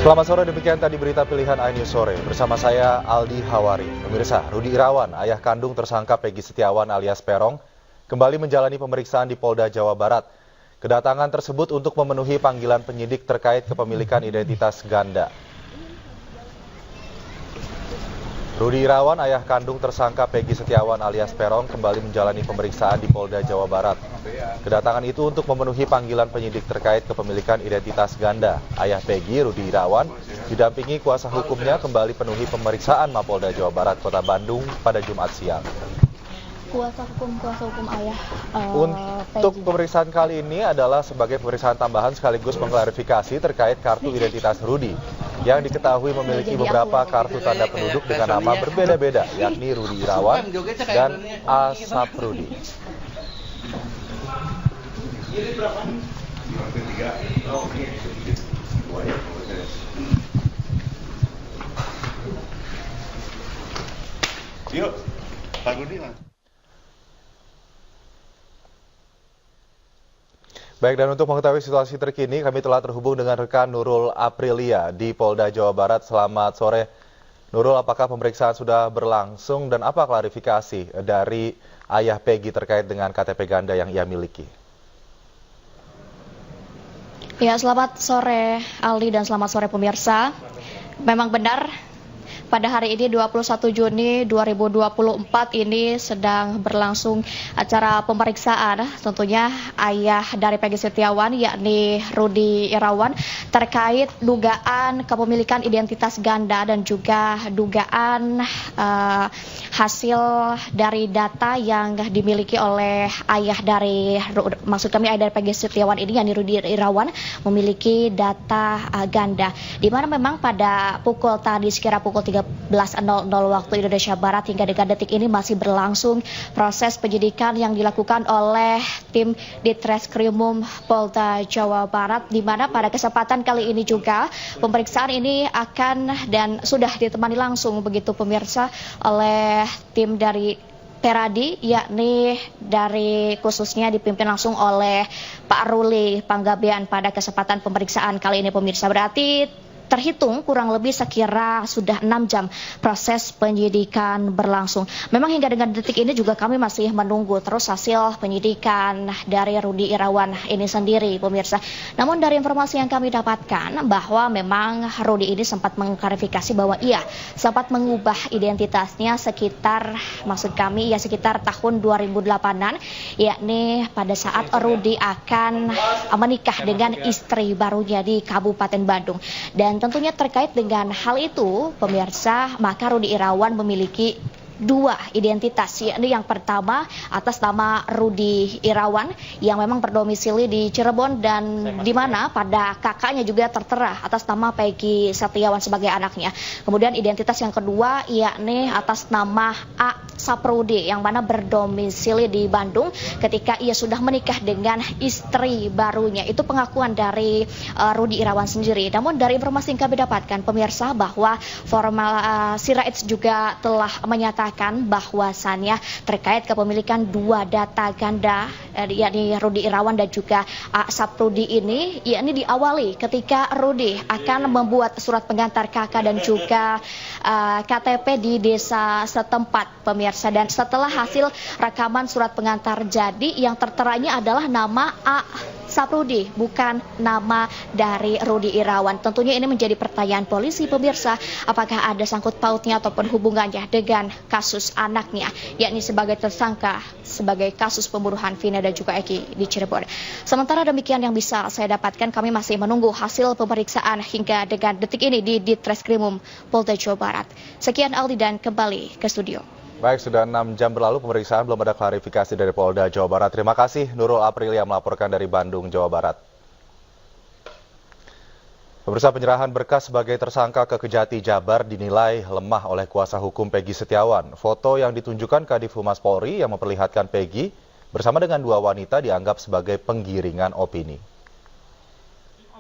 Selamat sore, demikian tadi berita pilihan iNews Sore. Bersama saya Aldi Hawari. Pemirsa, Rudi Irawan, ayah kandung tersangka Peggy Setiawan alias Peron, kembali menjalani pemeriksaan di Polda Jawa Barat. Kedatangan tersebut untuk memenuhi panggilan penyidik terkait kepemilikan identitas ganda. Rudi Irawan, ayah kandung tersangka Peggy Setiawan alias Peron, kembali menjalani pemeriksaan di Polda Jawa Barat. Kedatangan itu untuk memenuhi panggilan penyidik terkait kepemilikan identitas ganda. Ayah Peggy, Rudi Irawan, didampingi kuasa hukumnya kembali penuhi pemeriksaan Mapolda Jawa Barat Kota Bandung pada Jumat siang. Kuasa hukum ayah Untuk Peggy. pemeriksaan kali ini adalah sebagai pemeriksaan tambahan sekaligus mengklarifikasi terkait kartu identitas Rudi yang diketahui memiliki beberapa kartu tanda penduduk dengan nama berbeda-beda, yakni Rudi Irawan dan Asap Rudi. Yuk, Pak Rudi lah. Baik, dan untuk mengetahui situasi terkini, kami telah terhubung dengan rekan Nurul Aprilia di Polda Jawa Barat. Selamat sore. Nurul, apakah pemeriksaan sudah berlangsung dan apa klarifikasi dari ayah Peggy terkait dengan KTP ganda yang ia miliki? Ya, selamat sore Aldi dan selamat sore pemirsa. Memang benar, pada hari ini 21 Juni 2024 ini sedang berlangsung acara pemeriksaan tentunya ayah dari Peggy Setiawan yakni Rudi Irawan terkait dugaan kepemilikan identitas ganda dan juga dugaan hasil dari data yang dimiliki oleh ayah dari Peggy Setiawan ini yakni Rudi Irawan memiliki data ganda, di mana memang pada pukul tadi sekira pukul 13.00 waktu Indonesia Barat hingga dengan detik ini masih berlangsung proses penyidikan yang dilakukan oleh tim Ditreskrimum Polda Jawa Barat, di mana pada kesempatan kali ini juga pemeriksaan ini akan dan sudah ditemani langsung begitu pemirsa oleh tim dari Peradi, yakni dari khususnya dipimpin langsung oleh Pak Ruli Panggabean pada kesempatan pemeriksaan kali ini pemirsa. Berarti terhitung kurang lebih sekira sudah 6 jam proses penyidikan berlangsung. Memang hingga dengan detik ini juga kami masih menunggu terus hasil penyidikan dari Rudi Irawan ini sendiri pemirsa. Namun dari informasi yang kami dapatkan bahwa memang Rudi ini sempat mengklarifikasi bahwa ia sempat mengubah identitasnya sekitar tahun 2008-an, yakni pada saat Rudi akan menikah dengan istri barunya di Kabupaten Bandung. Dan tentunya terkait dengan hal itu, pemirsa, maka Rudi Irawan memiliki dua identitas, yakni yang pertama atas nama Rudi Irawan yang memang berdomisili di Cirebon dan di mana pada kakaknya juga tertera atas nama Peggy Setiawan sebagai anaknya. Kemudian identitas yang kedua yakni atas nama Asap Rudi yang mana berdomisili di Bandung ketika ia sudah menikah dengan istri barunya. Itu pengakuan dari Rudi Irawan sendiri. Namun dari informasi yang kami dapatkan pemirsa bahwa Sirait juga telah menyatakan bahwasannya terkait kepemilikan dua data ganda yakni Rudi Irawan dan juga Asap Rudi ini yakni diawali ketika Rudi akan membuat surat pengantar kakak dan juga KTP di desa setempat pemirsa, dan setelah hasil rekaman surat pengantar jadi yang terteranya adalah nama Asap Rudi bukan nama dari Rudi Irawan. Tentunya ini menjadi pertanyaan polisi pemirsa, apakah ada sangkut pautnya ataupun hubungannya dengan kasus anaknya, yakni sebagai tersangka sebagai kasus pembunuhan Vina dan juga Eki di Cirebon. Sementara demikian yang bisa saya dapatkan, kami masih menunggu hasil pemeriksaan hingga dengan detik ini di Ditreskrimum Polda Jawa Barat. Sekian Aldi dan kembali ke studio. Baik, sudah 6 jam berlalu pemeriksaan, belum ada klarifikasi dari Polda Jawa Barat. Terima kasih Nurul Aprilia melaporkan dari Bandung, Jawa Barat. Pemirsa, penyerahan berkas sebagai tersangka ke Kejati Jabar dinilai lemah oleh kuasa hukum Peggy Setiawan. Foto yang ditunjukkan Kadif Humas Polri yang memperlihatkan Peggy bersama dengan dua wanita dianggap sebagai penggiringan opini.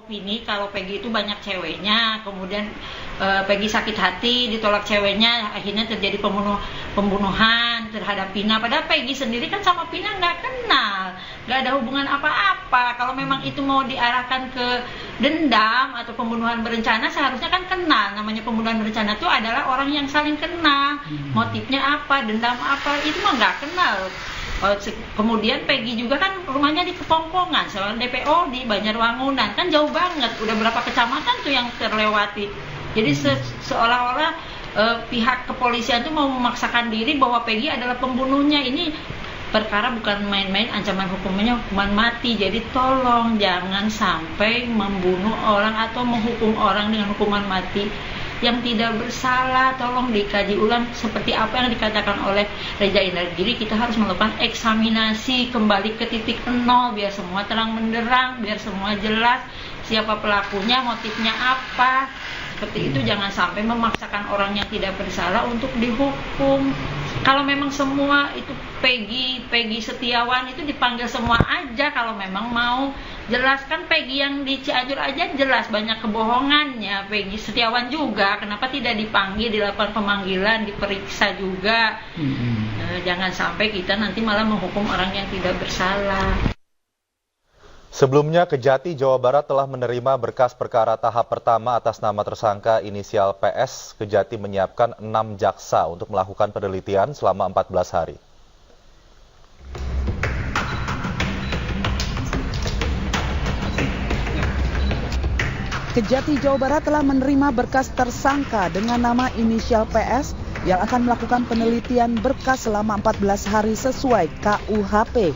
Opini kalau Peggy itu banyak ceweknya, kemudian Peggy sakit hati, ditolak ceweknya, akhirnya terjadi pembunuhan terhadap Vina. Padahal Peggy sendiri kan sama Vina nggak kenal, nggak ada hubungan apa-apa. Kalau memang itu mau diarahkan ke dendam atau pembunuhan berencana, seharusnya kan kenal. Namanya pembunuhan berencana itu adalah orang yang saling kenal, motifnya apa, dendam apa, itu mah nggak kenal. Kemudian Peggy juga kan rumahnya di Kepongpongan, soal DPO di Banjarwangunan, kan jauh banget, udah berapa kecamatan tuh yang terlewati. Jadi seolah-olah pihak kepolisian tuh mau memaksakan diri bahwa Peggy adalah pembunuhnya. Ini perkara bukan main-main, ancaman hukumannya hukuman mati. Jadi tolong jangan sampai membunuh orang atau menghukum orang dengan hukuman mati yang tidak bersalah. Tolong dikaji ulang seperti apa yang dikatakan oleh Reza Indragiri. Kita harus melakukan eksaminasi kembali ke titik nol biar semua terang benderang, biar semua jelas siapa pelakunya, motifnya apa. Seperti itu, jangan sampai memaksakan orang yang tidak bersalah untuk dihukum. Kalau memang semua itu Peggy Setiawan itu dipanggil semua aja kalau memang mau. Jelaskan Peggy yang di Cianjur aja jelas banyak kebohongannya. Peggy Setiawan juga, kenapa tidak dipanggil, dilakukan pemanggilan, diperiksa juga. Jangan sampai kita nanti malah menghukum orang yang tidak bersalah. Sebelumnya, Kejati, Jawa Barat telah menerima berkas perkara tahap pertama atas nama tersangka inisial PS. Kejati menyiapkan 6 jaksa untuk melakukan penelitian selama 14 hari. Kejati, Jawa Barat telah menerima berkas tersangka dengan nama inisial PS yang akan melakukan penelitian berkas selama 14 hari sesuai KUHP.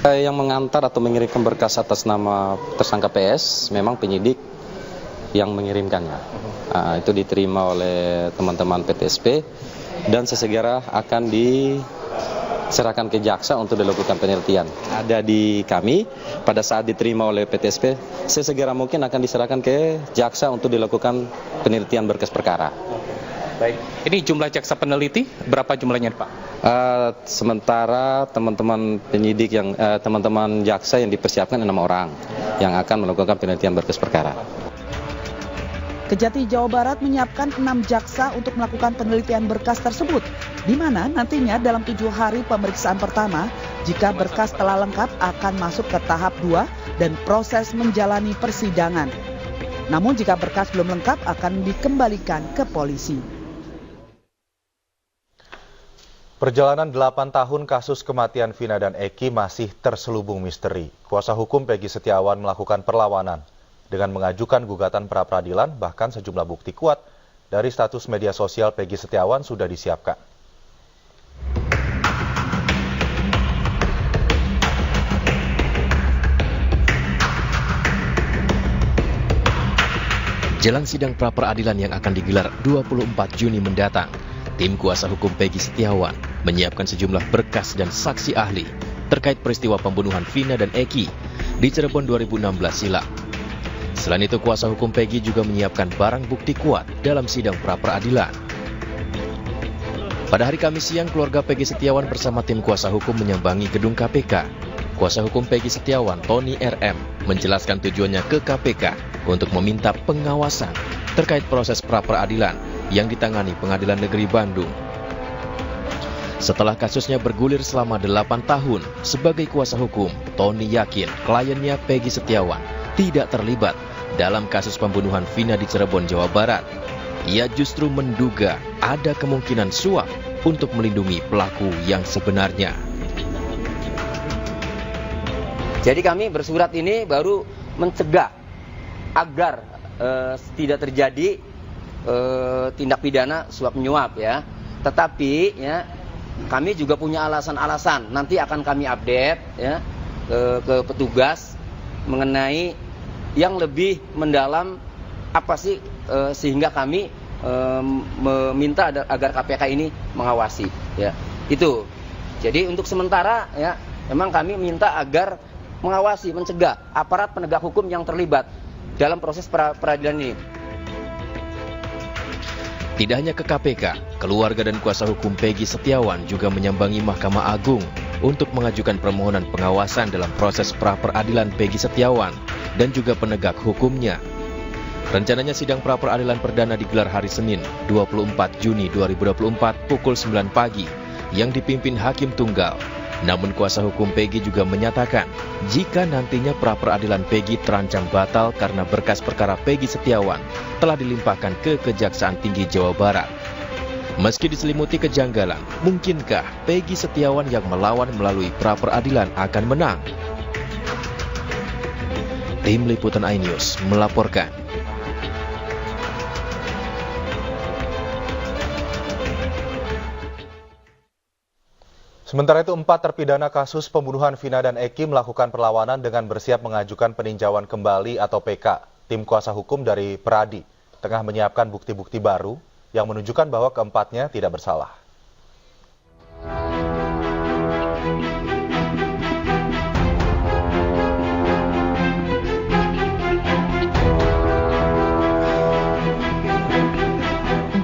Yang mengantar atau mengirimkan berkas atas nama tersangka PS memang penyidik yang mengirimkannya. Itu diterima oleh teman-teman PTSP dan sesegera akan diserahkan ke jaksa untuk dilakukan penelitian. Ada di kami, pada saat diterima oleh PTSP, sesegera mungkin akan diserahkan ke jaksa untuk dilakukan penelitian berkas perkara. Baik. Ini jumlah jaksa peneliti berapa jumlahnya, Pak? Sementara teman-teman penyidik teman-teman jaksa yang dipersiapkan 6 orang yang akan melakukan penelitian berkas perkara. Kejati, Jawa Barat menyiapkan 6 jaksa untuk melakukan penelitian berkas tersebut, di mana nantinya dalam 7 hari pemeriksaan pertama, jika berkas telah lengkap akan masuk ke tahap 2 dan proses menjalani persidangan. Namun jika berkas belum lengkap akan dikembalikan ke polisi. Perjalanan 8 tahun kasus kematian Vina dan Eki masih terselubung misteri. Kuasa hukum Peggy Setiawan melakukan perlawanan dengan mengajukan gugatan pra-peradilan, bahkan sejumlah bukti kuat dari status media sosial Peggy Setiawan sudah disiapkan. Jelang sidang pra-peradilan yang akan digelar 24 Juni mendatang, tim kuasa hukum Peggy Setiawan menyiapkan sejumlah berkas dan saksi ahli terkait peristiwa pembunuhan Vina dan Eki di Cirebon 2016 silam. Selain itu, kuasa hukum Peggy juga menyiapkan barang bukti kuat dalam sidang pra-peradilan. Pada hari Kamis siang, keluarga Peggy Setiawan bersama tim kuasa hukum menyambangi gedung KPK. Kuasa hukum Peggy Setiawan, Tony RM, menjelaskan tujuannya ke KPK untuk meminta pengawasan terkait proses pra-peradilan yang ditangani Pengadilan Negeri Bandung. Setelah kasusnya bergulir selama 8 tahun, sebagai kuasa hukum, Tony yakin kliennya Peggy Setiawan tidak terlibat dalam kasus pembunuhan Vina di Cirebon, Jawa Barat. Ia justru menduga ada kemungkinan suap untuk melindungi pelaku yang sebenarnya. Jadi kami bersurat ini baru mencegah agar tidak terjadi tindak pidana suap menyuap ya. Tetapi ya kami juga punya alasan-alasan. Nanti akan kami update ya ke petugas mengenai yang lebih mendalam apa sih sehingga kami meminta agar KPK ini mengawasi ya. Itu. Jadi untuk sementara ya memang kami minta agar mengawasi, mencegah aparat penegak hukum yang terlibat dalam proses peradilan ini. Tidak hanya ke KPK, keluarga dan kuasa hukum Peggy Setiawan juga menyambangi Mahkamah Agung untuk mengajukan permohonan pengawasan dalam proses pra-peradilan Peggy Setiawan. dan juga penegak hukumnya. Rencananya sidang pra-peradilan perdana digelar hari Senin, 24 Juni 2024 pukul 9 pagi yang dipimpin Hakim Tunggal. Namun kuasa hukum Peggy juga menyatakan jika nantinya pra-peradilan Peggy terancam batal karena berkas perkara Peggy Setiawan telah dilimpahkan ke Kejaksaan Tinggi Jawa Barat. Meski diselimuti kejanggalan, mungkinkah Peggy Setiawan yang melawan melalui pra-peradilan akan menang? Tim Liputan iNews melaporkan. Sementara itu, 4 terpidana kasus pembunuhan Vina dan Eki melakukan perlawanan dengan bersiap mengajukan peninjauan kembali atau PK. Tim kuasa hukum dari Peradi tengah menyiapkan bukti-bukti baru yang menunjukkan bahwa keempatnya tidak bersalah.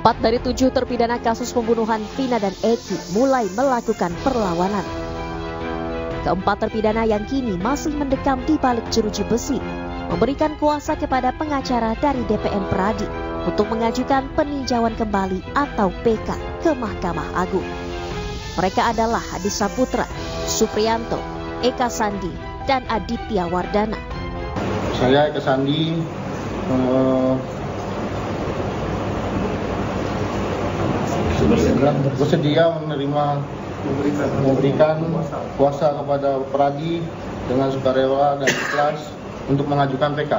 Empat dari 7 terpidana kasus pembunuhan Vina dan Eki mulai melakukan perlawanan. Keempat terpidana yang kini masih mendekam di balik jeruji besi memberikan kuasa kepada pengacara dari DPN Peradi untuk mengajukan peninjauan kembali atau PK ke Mahkamah Agung. Mereka adalah Hadi Saputra, Supriyanto, Eka Sandi, dan Aditya Wardana. Saya Eka Sandi bersedia memberikan kuasa kepada Peradi dengan sukarela dan ikhlas untuk mengajukan PK.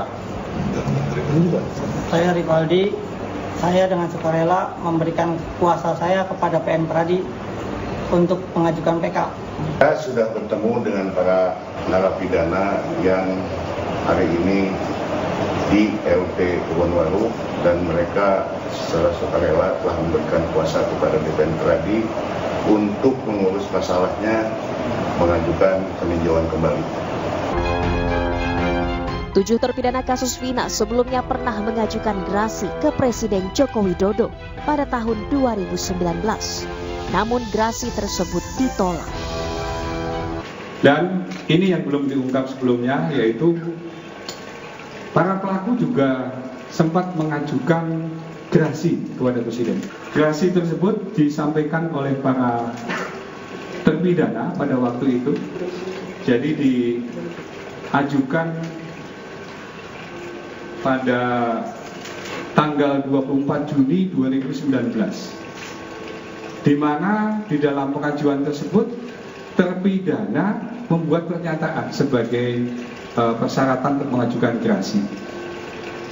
Saya Rivaldi, saya dengan sukarela memberikan kuasa saya kepada PN Peradi untuk mengajukan PK. Saya sudah bertemu dengan para narapidana yang hari ini di LT Kebonwaru dan mereka secara sukarela telah memberikan kuasa kepada DPN Peradi untuk mengurus masalahnya, mengajukan peninjauan kembali. 7 terpidana kasus Vina sebelumnya pernah mengajukan gerasi ke Presiden Joko Widodo pada tahun 2019. Namun gerasi tersebut ditolak. Dan ini yang belum diungkap sebelumnya, yaitu para pelaku juga sempat mengajukan gerasi kepada Presiden. Gerasi tersebut disampaikan oleh para terpidana pada waktu itu. Jadi diajukan pada tanggal 24 Juni 2019. Di mana di dalam pengajuan tersebut terpidana membuat pernyataan sebagai persyaratan untuk mengajukan gerasi.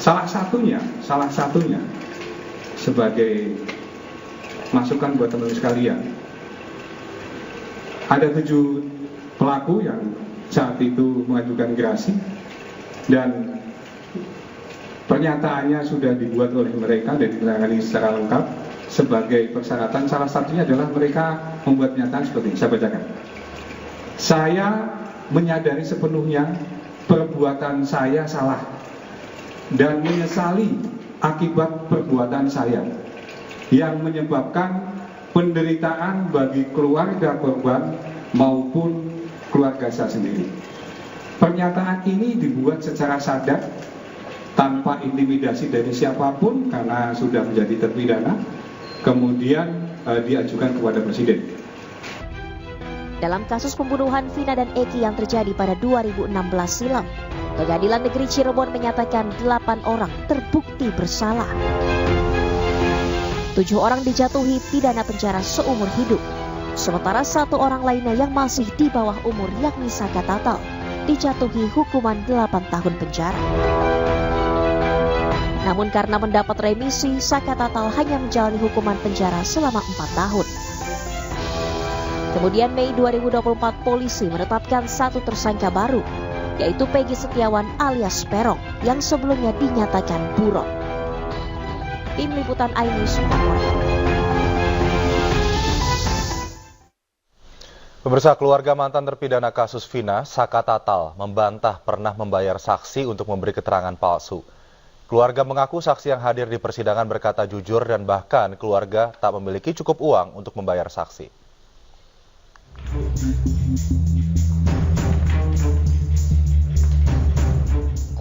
Salah satunya sebagai masukan buat teman-teman sekalian. Ada 7 pelaku yang saat itu mengajukan gerasi dan pernyataannya sudah dibuat oleh mereka dan ditangani secara lengkap sebagai persyaratan. Salah satunya adalah mereka membuat pernyataan seperti ini. Saya bacakan. Saya menyadari sepenuhnya perbuatan saya salah dan menyesali akibat perbuatan saya yang menyebabkan penderitaan bagi keluarga korban maupun keluarga saya sendiri. Pernyataan ini dibuat secara sadar tanpa intimidasi dari siapapun karena sudah menjadi terpidana, kemudian diajukan kepada Presiden. Dalam kasus pembunuhan Vina dan Eki yang terjadi pada 2016 silam, Pengadilan Negeri Cirebon menyatakan 8 orang terbukti bersalah. 7 orang dijatuhi pidana penjara seumur hidup, sementara 1 orang lainnya yang masih di bawah umur yakni Saka Tatal dijatuhi hukuman 8 tahun penjara. Namun karena mendapat remisi, Saka Tatal hanya menjalani hukuman penjara selama 4 tahun. Kemudian Mei 2024 polisi menetapkan 1 tersangka baru, yaitu Peggy Setiawan alias Perong yang sebelumnya dinyatakan buron. Tim Liputan iNews melaporkan. Pemirsa, keluarga mantan terpidana kasus Vina, Saka Tatal, membantah pernah membayar saksi untuk memberi keterangan palsu. Keluarga mengaku saksi yang hadir di persidangan berkata jujur dan bahkan keluarga tak memiliki cukup uang untuk membayar saksi.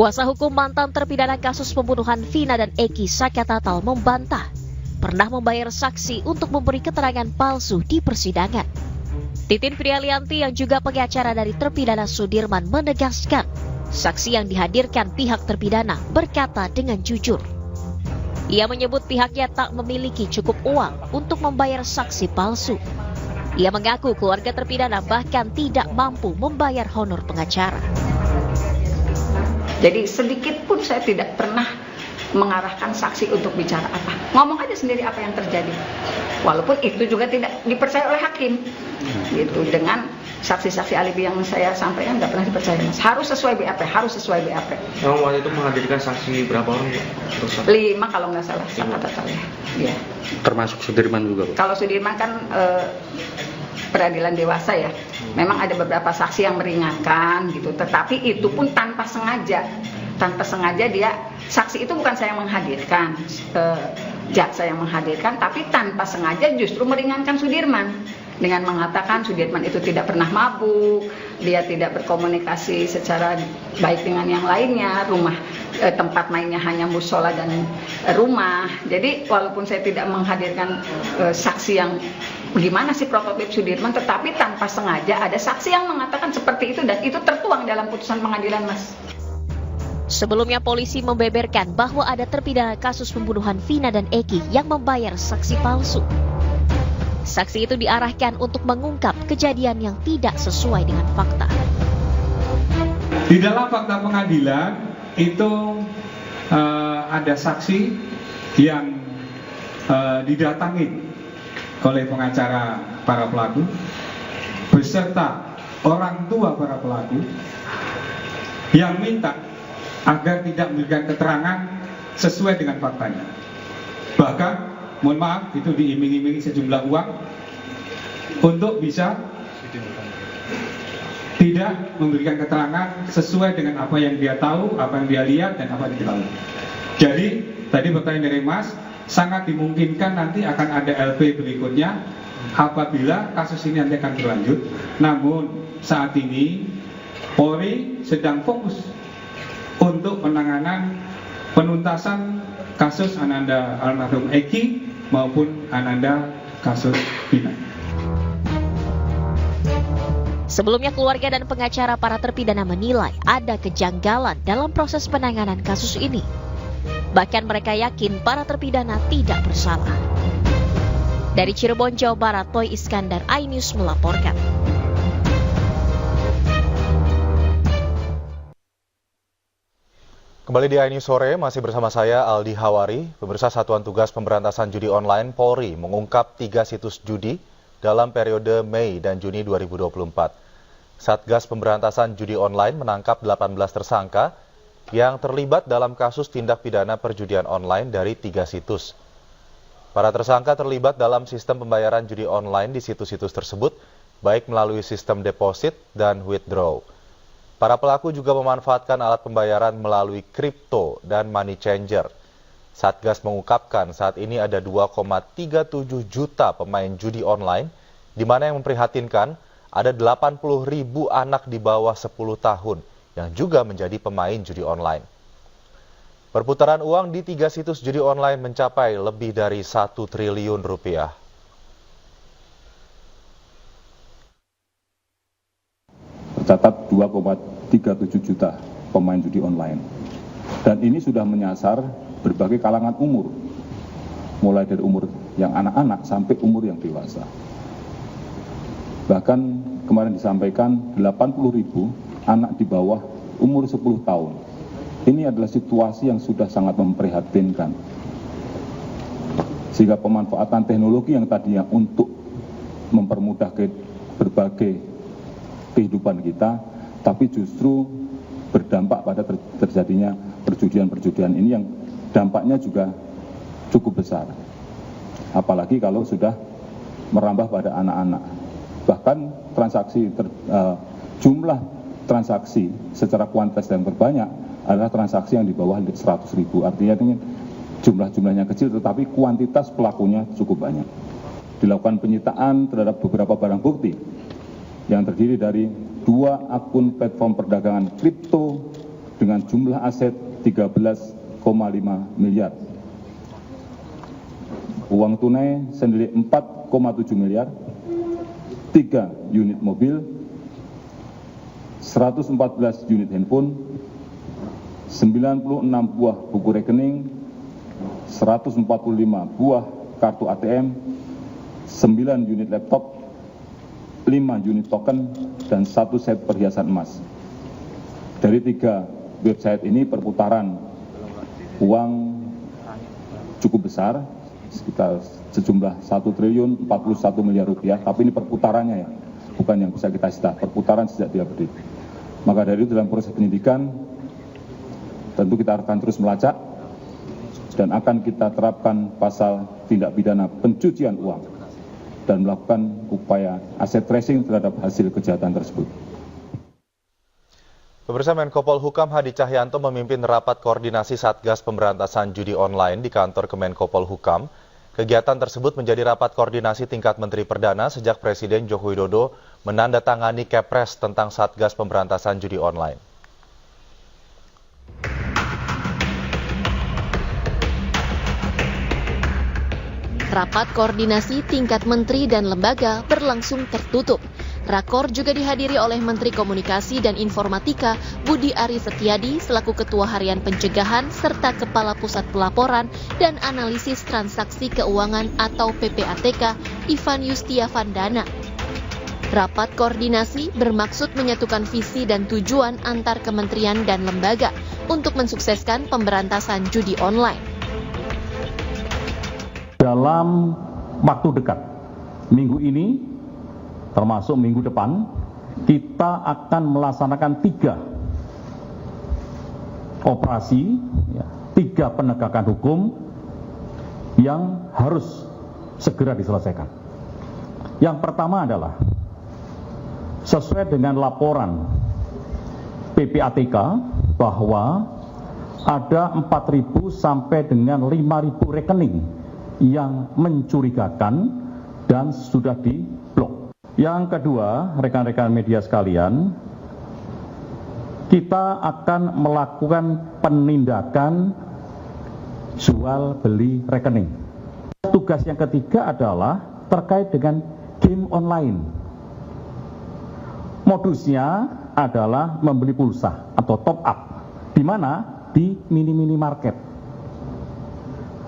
Kuasa hukum mantan terpidana kasus pembunuhan Vina dan Eki, Saka Tatal, membantah pernah membayar saksi untuk memberi keterangan palsu di persidangan. Titin Prialianti yang juga pengacara dari terpidana Sudirman menegaskan, saksi yang dihadirkan pihak terpidana berkata dengan jujur. Ia menyebut pihaknya tak memiliki cukup uang untuk membayar saksi palsu. Ia mengaku keluarga terpidana bahkan tidak mampu membayar honor pengacara. Jadi sedikit pun saya tidak pernah mengarahkan saksi untuk bicara apa. Ngomong aja sendiri apa yang terjadi. Walaupun itu juga tidak dipercaya oleh hakim. Gitu, dengan saksi-saksi alibi yang saya sampaikan nggak pernah dipercaya, Mas. Harus sesuai BAP, harus sesuai BAP. Memang waktu itu menghadirkan saksi berapa orang, Bu? 5 kalau nggak salah, kata saya. Ya. Termasuk Sudirman juga, Bu? Kalau Sudirman kan peradilan dewasa ya. Memang ada beberapa saksi yang meringankan gitu, tetapi itu pun tanpa sengaja. Tanpa sengaja dia, saksi itu bukan saya yang menghadirkan, jaksa yang menghadirkan, tapi tanpa sengaja justru meringankan Sudirman. Dengan mengatakan Sudirman itu tidak pernah mabuk, dia tidak berkomunikasi secara baik dengan yang lainnya, tempat mainnya hanya musola dan rumah. Jadi walaupun saya tidak menghadirkan saksi yang bagaimana sih prototip Sudirman, tetapi tanpa sengaja ada saksi yang mengatakan seperti itu dan itu tertuang dalam putusan pengadilan, Mas. Sebelumnya polisi membeberkan bahwa ada terpidana kasus pembunuhan Vina dan Eki yang membayar saksi palsu. Saksi itu diarahkan untuk mengungkap kejadian yang tidak sesuai dengan fakta. Di dalam fakta pengadilan itu ada saksi yang didatangi oleh pengacara para pelaku beserta orang tua para pelaku yang minta agar tidak memberikan keterangan sesuai dengan faktanya. Bahkan, mohon maaf, itu diiming-imingi sejumlah uang untuk bisa tidak memberikan keterangan sesuai dengan apa yang dia tahu, apa yang dia lihat, dan apa yang dia tahu. Jadi, tadi pertanyaan dari Mas, sangat dimungkinkan nanti akan ada LP berikutnya apabila kasus ini nanti akan berlanjut. Namun, saat ini Polri sedang fokus untuk penanganan penuntasan kasus Ananda almarhum Eki maupun Ananda kasus Vina. Sebelumnya keluarga dan pengacara para terpidana menilai ada kejanggalan dalam proses penanganan kasus ini. Bahkan mereka yakin para terpidana tidak bersalah. Dari Cirebon, Jawa Barat, Toy Iskandar, iNews melaporkan. Kembali di iNews Sore, masih bersama saya Aldi Hawari. Pemirsa, Satuan Tugas Pemberantasan Judi Online Polri mengungkap 3 situs judi dalam periode Mei dan Juni 2024. Satgas Pemberantasan Judi Online menangkap 18 tersangka yang terlibat dalam kasus tindak pidana perjudian online dari 3 situs. Para tersangka terlibat dalam sistem pembayaran judi online di situs-situs tersebut, baik melalui sistem deposit dan withdraw. Para pelaku juga memanfaatkan alat pembayaran melalui kripto dan money changer. Satgas mengungkapkan saat ini ada 2,37 juta pemain judi online, di mana yang memprihatinkan ada 80.000 anak di bawah 10 tahun yang juga menjadi pemain judi online. Perputaran uang di 3 situs judi online mencapai lebih dari 1 triliun rupiah. Tercatat 2,37 juta pemain judi online. Dan ini sudah menyasar berbagai kalangan umur, mulai dari umur yang anak-anak sampai umur yang dewasa. Bahkan kemarin disampaikan 80.000 anak di bawah umur 10 tahun. Ini adalah situasi yang sudah sangat memprihatinkan. Sehingga pemanfaatan teknologi yang tadinya untuk mempermudah berbagai kehidupan kita, tapi justru berdampak pada terjadinya perjudian-perjudian ini yang dampaknya juga cukup besar. Apalagi kalau sudah merambah pada anak-anak. Bahkan jumlah transaksi secara kuantitas yang terbanyak adalah transaksi yang di bawah 100.000. Artinya ini jumlahnya kecil tetapi kuantitas pelakunya cukup banyak. Dilakukan penyitaan terhadap beberapa barang bukti yang terdiri dari 2 akun platform perdagangan kripto dengan jumlah aset 13,5 miliar. Uang tunai senilai 4,7 miliar, 3 unit mobil, 114 unit handphone, 96 buah buku rekening, 145 buah kartu ATM, 9 unit laptop, 5 unit token, dan 1 set perhiasan emas. Dari 3 website ini perputaran uang cukup besar, sekitar sejumlah 1 triliun 41 miliar rupiah, tapi ini perputarannya ya, bukan yang bisa kita sita, perputaran sejak dia berdiri. Maka dari itu dalam proses penyidikan, tentu kita akan terus melacak dan akan kita terapkan pasal tindak pidana pencucian uang dan melakukan upaya aset tracing terhadap hasil kejahatan tersebut. Pemirsa, Menko Polhukam Hadi Cahyanto memimpin rapat koordinasi Satgas Pemberantasan Judi Online di kantor Kemenko Polhukam. Kegiatan tersebut menjadi rapat koordinasi tingkat Menteri Perdana sejak Presiden Joko Widodo menandatangani Kepres tentang Satgas Pemberantasan Judi Online. Rapat koordinasi tingkat menteri dan lembaga berlangsung tertutup. Rakor juga dihadiri oleh Menteri Komunikasi dan Informatika Budi Ari Setiadi selaku Ketua Harian Pencegahan serta Kepala Pusat Pelaporan dan Analisis Transaksi Keuangan atau PPATK Ivan Yustiavandana. Rapat koordinasi bermaksud menyatukan visi dan tujuan antar kementerian dan lembaga untuk mensukseskan pemberantasan judi online. Dalam waktu dekat, minggu ini termasuk minggu depan, kita akan melaksanakan 3 operasi, 3 penegakan hukum yang harus segera diselesaikan. Yang pertama adalah sesuai dengan laporan PPATK bahwa ada 4.000 sampai dengan 5.000 rekening yang mencurigakan dan sudah diblok. Yang kedua, rekan-rekan media sekalian, kita akan melakukan penindakan jual beli rekening. Tugas yang ketiga adalah terkait dengan game online. Modusnya adalah membeli pulsa atau top up, di mana di mini-mini market.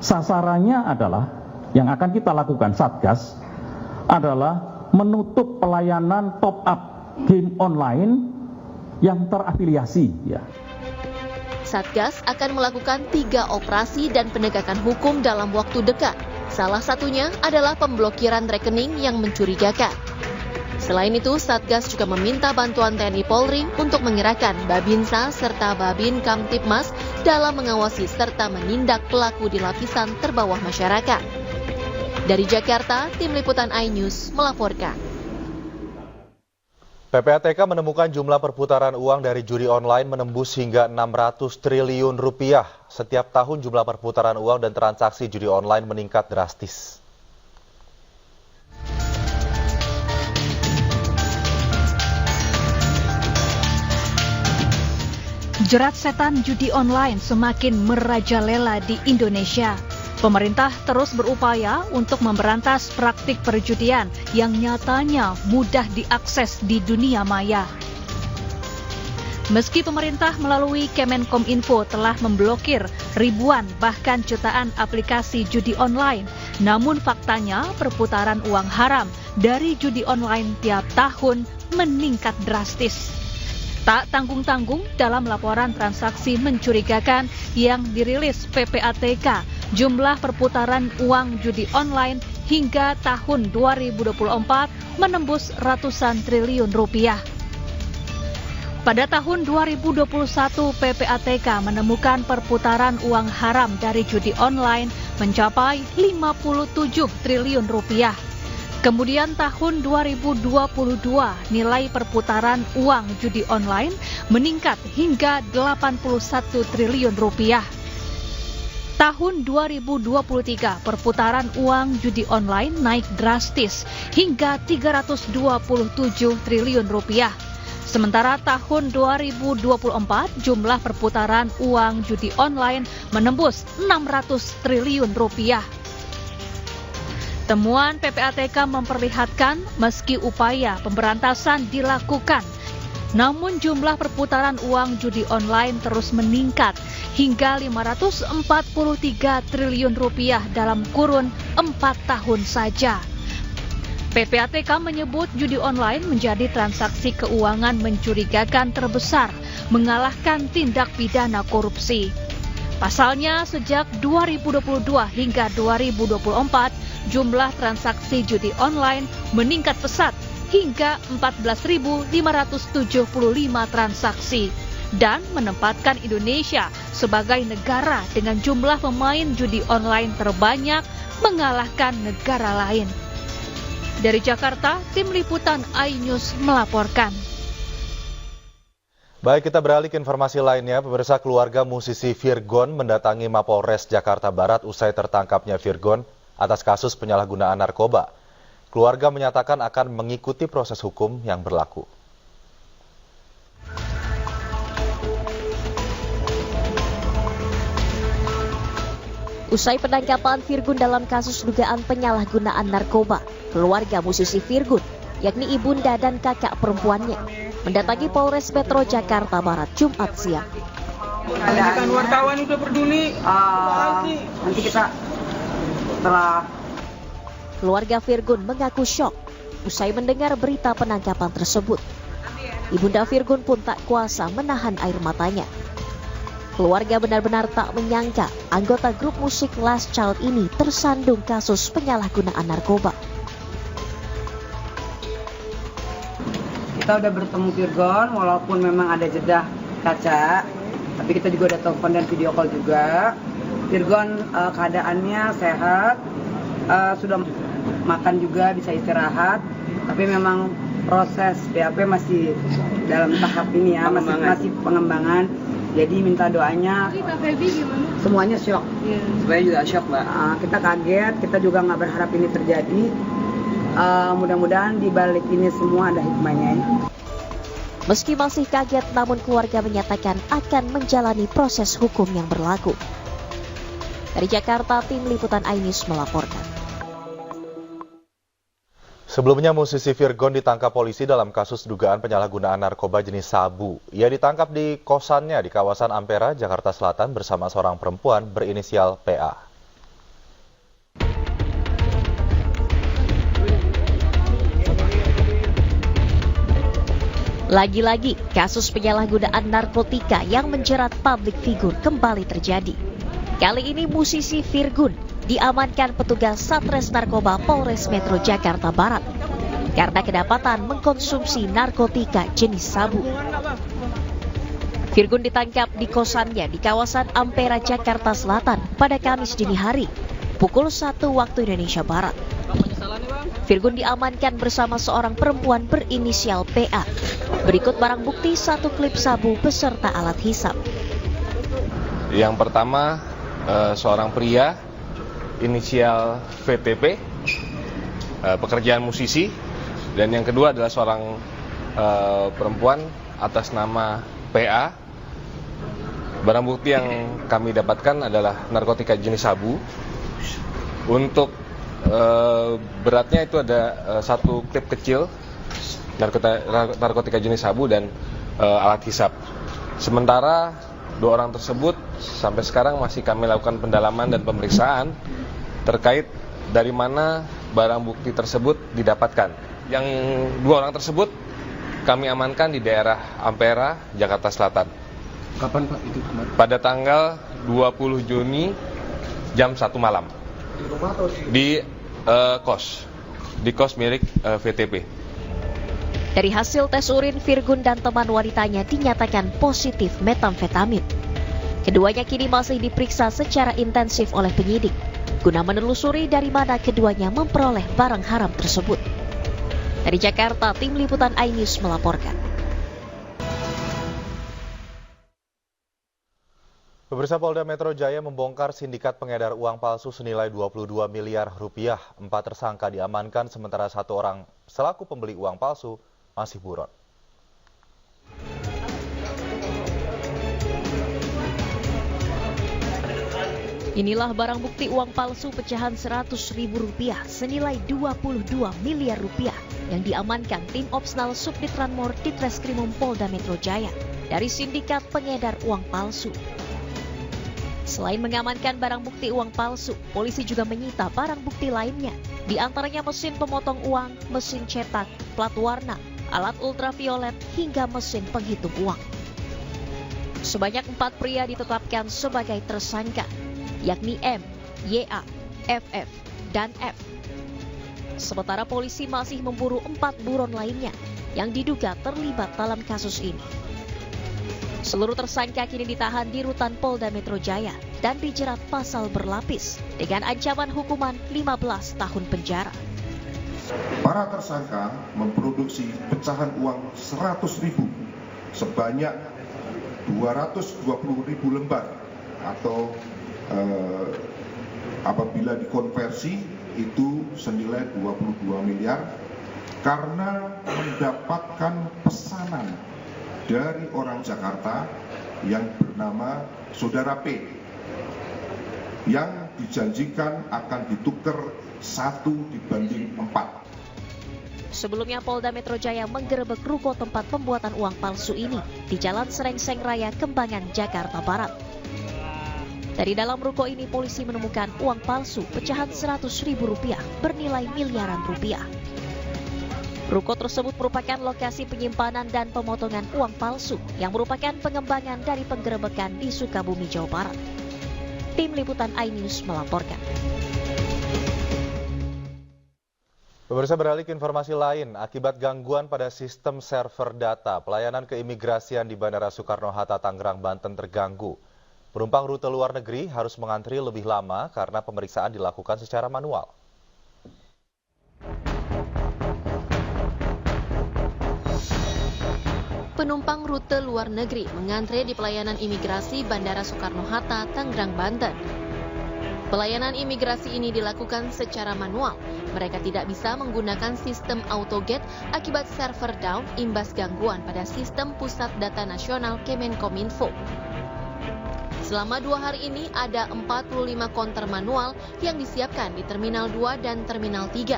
Sasarannya adalah yang akan kita lakukan Satgas adalah menutup pelayanan top up game online yang terafiliasi. Ya. Satgas akan melakukan 3 operasi dan penegakan hukum dalam waktu dekat. Salah satunya adalah pemblokiran rekening yang mencurigakan. Selain itu, Satgas juga meminta bantuan TNI Polri untuk mengerahkan Babinsa serta Babin Kamtibmas dalam mengawasi serta menindak pelaku di lapisan terbawah masyarakat. Dari Jakarta, Tim Liputan iNews melaporkan. PPATK menemukan jumlah perputaran uang dari judi online menembus hingga 600 triliun rupiah. Setiap tahun jumlah perputaran uang dan transaksi judi online meningkat drastis. Jerat setan judi online semakin merajalela di Indonesia. Pemerintah terus berupaya untuk memberantas praktik perjudian yang nyatanya mudah diakses di dunia maya. Meski pemerintah melalui Kemenkominfo telah memblokir ribuan bahkan jutaan aplikasi judi online, namun faktanya perputaran uang haram dari judi online tiap tahun meningkat drastis. Tak tanggung-tanggung dalam laporan transaksi mencurigakan yang dirilis PPATK, jumlah perputaran uang judi online hingga tahun 2024 menembus ratusan triliun rupiah. Pada tahun 2021, PPATK menemukan perputaran uang haram dari judi online mencapai 57 triliun rupiah. Kemudian tahun 2022 nilai perputaran uang judi online meningkat hingga 81 triliun rupiah. Tahun 2023 perputaran uang judi online naik drastis hingga 327 triliun rupiah. Sementara tahun 2024 jumlah perputaran uang judi online menembus 600 triliun rupiah. Temuan PPATK memperlihatkan meski upaya pemberantasan dilakukan, namun jumlah perputaran uang judi online terus meningkat hingga 543 triliun rupiah dalam kurun 4 tahun saja. PPATK menyebut judi online menjadi transaksi keuangan mencurigakan terbesar, mengalahkan tindak pidana korupsi. Pasalnya, sejak 2022 hingga 2024, jumlah transaksi judi online meningkat pesat hingga 14.575 transaksi dan menempatkan Indonesia sebagai negara dengan jumlah pemain judi online terbanyak mengalahkan negara lain. Dari Jakarta, tim liputan iNews melaporkan. Baik, kita beralih ke informasi lainnya. Pemirsa, keluarga musisi Virgon mendatangi Mapolres Jakarta Barat usai tertangkapnya Virgon atas kasus penyalahgunaan narkoba. Keluarga menyatakan akan mengikuti proses hukum yang berlaku. Usai penangkapan Virgon dalam kasus dugaan penyalahgunaan narkoba, keluarga musisi Virgon, yakni ibunda dan kakak perempuannya, mendatangi Polres Metro Jakarta Barat Jumat siang. Kan wartawan udah peduli. Nanti kita setelah. Keluarga Virgon mengaku syok usai mendengar berita penangkapan tersebut. Ibunda Virgon pun tak kuasa menahan air matanya. Keluarga benar-benar tak menyangka anggota grup musik Last Child ini tersandung kasus penyalahgunaan narkoba. Kita udah bertemu Virgon, walaupun memang ada jeda kaca, tapi kita juga udah telepon dan video call juga. Virgon keadaannya sehat, sudah makan juga, bisa istirahat, tapi memang proses BAP masih dalam tahap ini ya, masih pengembangan. Jadi minta doanya. Semuanya syok. Semuanya juga syok, Mbak. Kita kaget, kita juga nggak berharap ini terjadi. Mudah-mudahan di balik ini semua ada hikmahnya. Meski masih kaget, namun keluarga menyatakan akan menjalani proses hukum yang berlaku. Dari Jakarta, tim liputan iNews melaporkan. Sebelumnya musisi Virgon ditangkap polisi dalam kasus dugaan penyalahgunaan narkoba jenis sabu. Ia ditangkap di kosannya di kawasan Ampera, Jakarta Selatan bersama seorang perempuan berinisial PA. Lagi-lagi, kasus penyalahgunaan narkotika yang menjerat publik figur kembali terjadi. Kali ini musisi Virgon diamankan petugas Satres Narkoba Polres Metro Jakarta Barat karena kedapatan mengkonsumsi narkotika jenis sabu. Virgon ditangkap di kosannya di kawasan Ampera, Jakarta Selatan pada Kamis dini hari, pukul 1 waktu Indonesia Barat. Virgon diamankan bersama seorang perempuan berinisial PA. Berikut barang bukti 1 klip sabu beserta alat hisap. Yang pertama, seorang pria inisial VTP, pekerjaan musisi, dan yang kedua adalah seorang perempuan atas nama PA. Barang bukti yang kami dapatkan adalah narkotika jenis sabu. Untuk beratnya itu ada 1 klip kecil narkotika jenis sabu dan alat hisap. Sementara 2 orang tersebut sampai sekarang masih kami lakukan pendalaman dan pemeriksaan terkait dari mana barang bukti tersebut didapatkan. Yang 2 orang tersebut kami amankan di daerah Ampera, Jakarta Selatan. Kapan Pak itu? Pada tanggal 20 Juni jam 1 malam. Di rumah atau di kos milik VTP. Dari hasil tes urin, Virgon dan teman wanitanya dinyatakan positif metamfetamin. Keduanya kini masih diperiksa secara intensif oleh penyidik guna menelusuri dari mana keduanya memperoleh barang haram tersebut. Dari Jakarta, tim liputan iNews melaporkan. Pemirsa, Polda Metro Jaya membongkar sindikat pengedar uang palsu senilai 22 miliar rupiah. 4 tersangka diamankan, sementara 1 orang selaku pembeli uang palsu masih buron. Inilah barang bukti uang palsu pecahan Rp100.000 senilai 22 miliar rupiah yang diamankan tim Opsnal Subditranmor Ditreskrimum Polda Metro Jaya dari sindikat pengedar uang palsu. Selain mengamankan barang bukti uang palsu, polisi juga menyita barang bukti lainnya, di antaranya mesin pemotong uang, mesin cetak, plat warna, alat ultraviolet, hingga mesin penghitung uang. Sebanyak 4 pria ditetapkan sebagai tersangka, yakni M, YA, FF, dan F. Sementara polisi masih memburu 4 buron lainnya yang diduga terlibat dalam kasus ini. Seluruh tersangka kini ditahan di Rutan Polda Metro Jaya dan dijerat pasal berlapis dengan ancaman hukuman 15 tahun penjara. Para tersangka memproduksi pecahan uang 100.000 sebanyak 220.000 lembar atau apabila dikonversi itu senilai 22 miliar karena mendapatkan pesanan dari orang Jakarta yang bernama Saudara P yang dijanjikan akan ditukar 1:4. Sebelumnya Polda Metro Jaya menggerebek ruko tempat pembuatan uang palsu ini di Jalan Serengseng Raya, Kembangan, Jakarta Barat. Dari dalam ruko ini polisi menemukan uang palsu pecahan Rp100.000 bernilai miliaran rupiah. Ruko tersebut merupakan lokasi penyimpanan dan pemotongan uang palsu yang merupakan pengembangan dari penggerebekan di Sukabumi, Jawa Barat. Tim Liputan iNews melaporkan. Pemirsa, beralih ke informasi lain, akibat gangguan pada sistem server data, pelayanan keimigrasian di Bandara Soekarno-Hatta, Tangerang, Banten terganggu. Penumpang rute luar negeri harus mengantri lebih lama karena pemeriksaan dilakukan secara manual. Penumpang rute luar negeri mengantre di pelayanan imigrasi Bandara Soekarno-Hatta, Tangerang, Banten. Pelayanan imigrasi ini dilakukan secara manual. Mereka tidak bisa menggunakan sistem autogate akibat server down imbas gangguan pada sistem pusat data nasional Kemenkominfo. Selama 2 hari ini ada 45 konter manual yang disiapkan di Terminal 2 dan Terminal 3.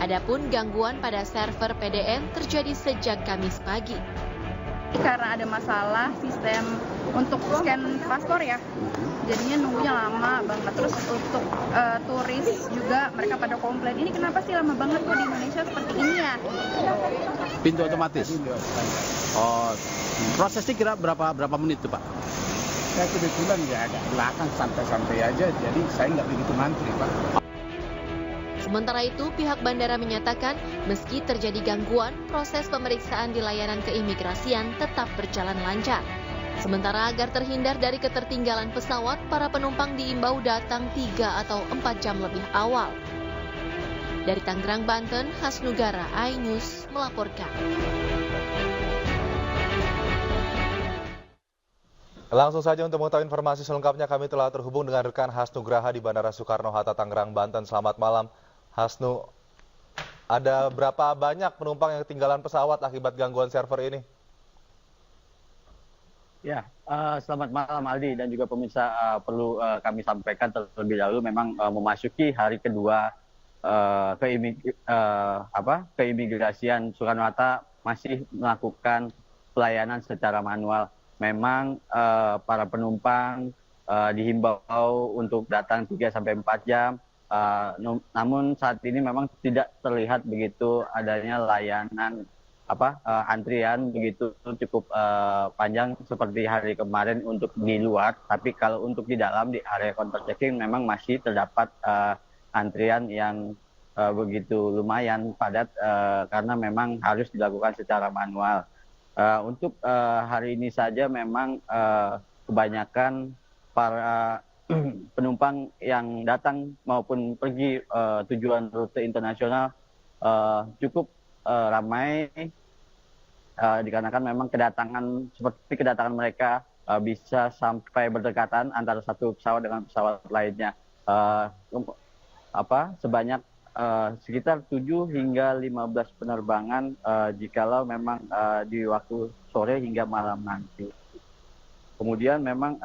Adapun gangguan pada server PDN terjadi sejak Kamis pagi. Karena ada masalah sistem untuk scan paspor ya, jadinya nunggunya lama banget. Terus untuk turis juga mereka pada komplain, ini kenapa sih lama banget kok di Indonesia seperti ini ya? Pintu otomatis? Oh, prosesnya kira berapa menit tuh Pak? Saya kebetulan ya agak belakang, santai-santai aja, jadi saya nggak begitu ngantri Pak. Sementara itu, pihak bandara menyatakan meski terjadi gangguan, proses pemeriksaan di layanan keimigrasian tetap berjalan lancar. Sementara agar terhindar dari ketertinggalan pesawat, para penumpang diimbau datang 3 atau 4 jam lebih awal. Dari Tangerang, Banten, Hasnugara, iNews melaporkan. Langsung saja untuk mengetahui informasi selengkapnya kami telah terhubung dengan rekan Hasnu Graha di Bandara Soekarno-Hatta, Tangerang, Banten. Selamat malam, Hasnu. Ada berapa banyak penumpang yang ketinggalan pesawat akibat gangguan server ini? Ya, selamat malam Aldi dan juga pemirsa. Perlu kami sampaikan terlebih dahulu memang memasuki hari kedua keimigrasian Soekarno-Hatta masih melakukan pelayanan secara manual. Memang para penumpang dihimbau untuk datang 3-4 jam, namun saat ini memang tidak terlihat begitu adanya layanan antrian begitu cukup panjang seperti hari kemarin untuk di luar. Tapi kalau untuk di dalam di area counter checking memang masih terdapat antrian yang begitu lumayan padat karena memang harus dilakukan secara manual. Untuk hari ini saja memang kebanyakan para penumpang yang datang maupun pergi tujuan rute internasional cukup ramai dikarenakan memang kedatangan mereka bisa sampai berdekatan antara satu pesawat dengan pesawat lainnya. Sebanyak sekitar 7 hingga 15 penerbangan jikalau memang di waktu sore hingga malam nanti. Kemudian memang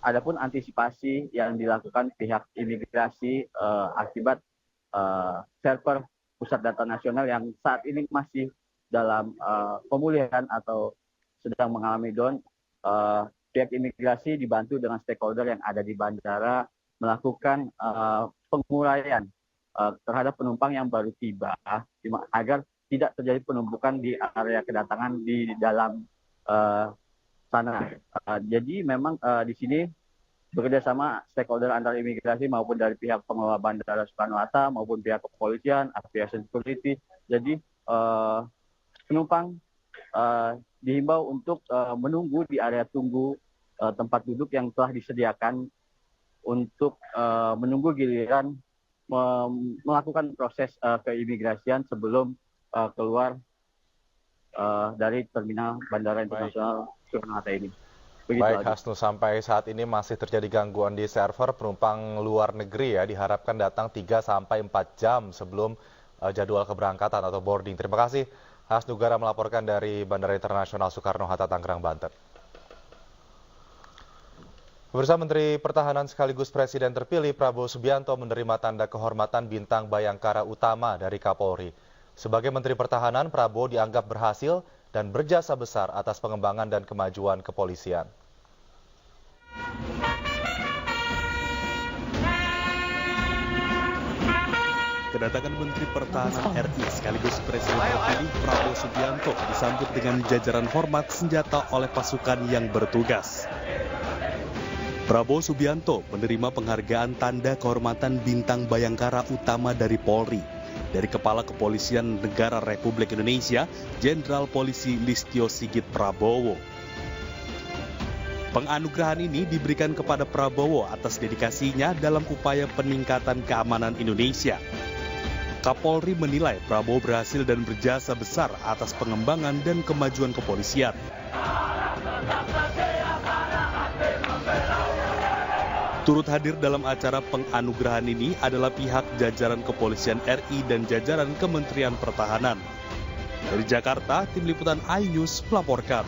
adapun antisipasi yang dilakukan pihak imigrasi akibat server pusat data nasional yang saat ini masih dalam pemulihan atau sedang mengalami down, pihak imigrasi dibantu dengan stakeholder yang ada di bandara melakukan penguraian terhadap penumpang yang baru tiba agar tidak terjadi penumpukan di area kedatangan di dalam sana. Jadi memang di sini bekerjasama stakeholder antara imigrasi maupun dari pihak pengelola Bandara Soekarno-Hatta maupun pihak kepolisian, aviation security. Jadi penumpang dihimbau untuk menunggu di area tunggu tempat duduk yang telah disediakan untuk menunggu giliran melakukan proses keimigrasian sebelum keluar dari terminal Bandara Internasional Soekarno-Hatta ini. Begitu. Baik, Hasnu, sampai saat ini masih terjadi gangguan di server. Penumpang luar negeri ya diharapkan datang 3-4 jam sebelum jadwal keberangkatan atau boarding. Terima kasih Hasnu Gara melaporkan dari Bandara Internasional Soekarno-Hatta, Tangerang, Banten. Pemirsa, Menteri Pertahanan sekaligus Presiden terpilih Prabowo Subianto menerima tanda kehormatan Bintang Bayangkara Utama dari Kapolri. Sebagai Menteri Pertahanan, Prabowo dianggap berhasil dan berjasa besar atas pengembangan dan kemajuan kepolisian. Kedatangan Menteri Pertahanan RI sekaligus Presiden terpilih Prabowo Subianto disambut dengan jajaran hormat senjata oleh pasukan yang bertugas. Prabowo Subianto menerima penghargaan Tanda Kehormatan Bintang Bayangkara Utama dari Polri, dari Kepala Kepolisian Negara Republik Indonesia, Jenderal Polisi Listio Sigit Prabowo. Penganugerahan ini diberikan kepada Prabowo atas dedikasinya dalam upaya peningkatan keamanan Indonesia. Kapolri menilai Prabowo berhasil dan berjasa besar atas pengembangan dan kemajuan kepolisian. Turut hadir dalam acara penganugerahan ini adalah pihak jajaran Kepolisian RI dan jajaran Kementerian Pertahanan. Dari Jakarta, Tim Liputan iNews melaporkan.